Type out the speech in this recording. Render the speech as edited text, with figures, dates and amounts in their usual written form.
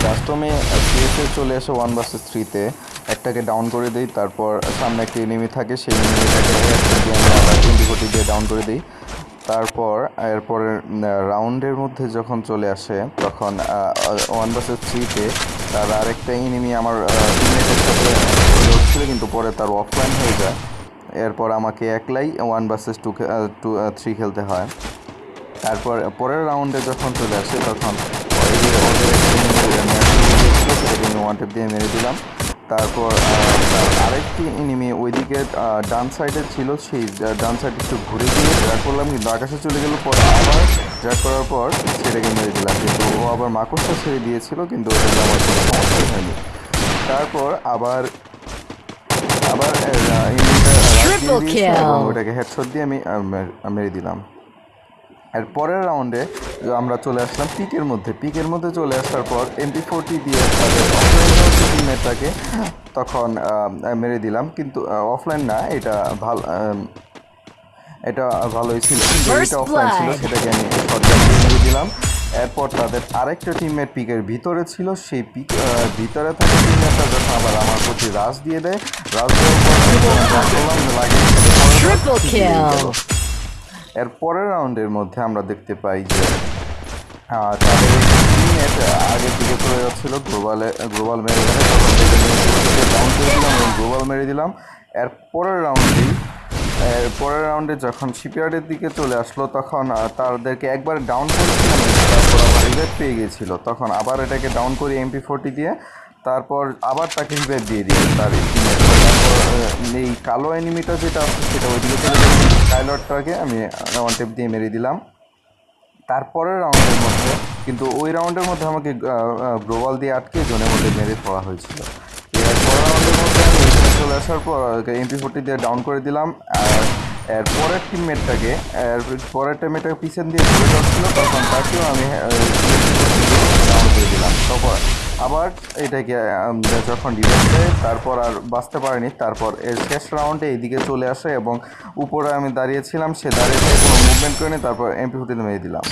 কাস্টমে সিএসে চলে আসে 1 vs 3-তে, একটাকে ডাউন করে দিই। তারপর সামনে একটা এনিমি থাকে, সেই এনিমিটাকে আবার ইন্ডিগোটি দিয়ে ডাউন করে দিই। তারপর এরপরে রাউন্ডের মধ্যে যখন চলে আসে তখন 1 vs 3-তে তার আরেকটা এনিমি আমার টিমমেটের সাথে লড়ছিল, কিন্তু পরে তার অফলাইন হয়ে যায়। এরপর আমাকে একলাই 1 vs 3 খেলতে হয়। তারপর পরের রাউন্ডে যখন চলে আসে তখন সেটাকে আমি ওয়ান টেপ দিয়ে মেরে দিলাম। তারপর তার আরেকটি এনিমি ওইদিকে ডান সাইডে ছিল, সেই ডান সাইডে একটু ঘুরে দিয়ে ড্র্যাগ করলাম, কিন্তু আকাশে চলে গেল। পরে আবার ড্র্যাগ করার পর সেটাকে মেরে দিলাম, কিন্তু ও আবার মাকড়সা ছেড়ে দিয়েছিল, কিন্তু ওটাতে আমার কোনো সমস্যাই হয়নি। তারপর আবার আবার এনিমিটা এবং ওটাকে হেডশট দিয়ে আমি মেরে দিলাম। এর পরের রাউন্ডে আমরা চলে আসলাম পিকের মধ্যে চলে আসার পর MP40 দিয়ে টিমমেটটাকে তখন মেরে দিলাম, কিন্তু অফলাইন না, এটা ভালোই ছিল, কিন্তু এটা অফলাইন ছিল, সেটাকে আমি শটগান দিয়ে মেরে দিলাম। এরপর তাদের আরেকটা টিমমেট পিকের ভিতরে ছিল, সেই পিক ভিতরে থাকা টিমমেটটা যখন আবার আমার প্রতি রাশ দিয়ে দেয়, রাশ দেওয়ার পর এর পরের রাউন্ডের মধ্যে আমরা দেখতে পাই যে তাদের টিমমেট আগের দিকে চলে যাচ্ছিল, গ্লোবাল মেরে ডাউন করে দিলাম এবং গ্লোবাল মেরে দিলাম। এর পরের রাউন্ডে যখন শিপইয়ার্ডের দিকে চলে আসলো তখন তাদেরকে একবার ডাউন করেছিলাম, তারপর আবার রিভাইভ পেয়ে গিয়েছিল, তখন আবার এটাকে ডাউন করি MP40 দিয়ে, তারপর আবার তাকে রিভাইভ দিয়ে দিই তার এই কালো এনিমিটা যেটা আছে সেটা ওইদিকে চলে গেল, স্কাইলটটাকে আমি ওয়ান টেপ দিয়ে মেরে দিলাম। তারপরের রাউন্ডের মধ্যে কিন্তু ওই রাউন্ডের মধ্যে আমাকে গ্লোবাল দিয়ে আটকে জোনের মধ্যে মেরে পড়া হয়েছিল। পরের রাউন্ডের মধ্যে আমি ওইখানে চলে আসার পর MP40 দিয়ে ডাউন করে দিলাম। আর এর পরের টিমমেটটাকে পিছন দিয়ে ঘুরে যাচ্ছিল, তখন তাকেও আমি ডাউন করে দিলাম। তারপর আবার এটাকে যখন রিভাইভ দেয় তারপর আর বাঁচতে পারেনি। তারপর এর শেষ রাউন্ডে এইদিকে চলে আসে এবং উপরে আমি দাঁড়িয়েছিলাম, সে দাঁড়িয়ে থেকে কোনো মুভমেন্ট করেনি, তারপর MP40 মেরে দিলাম।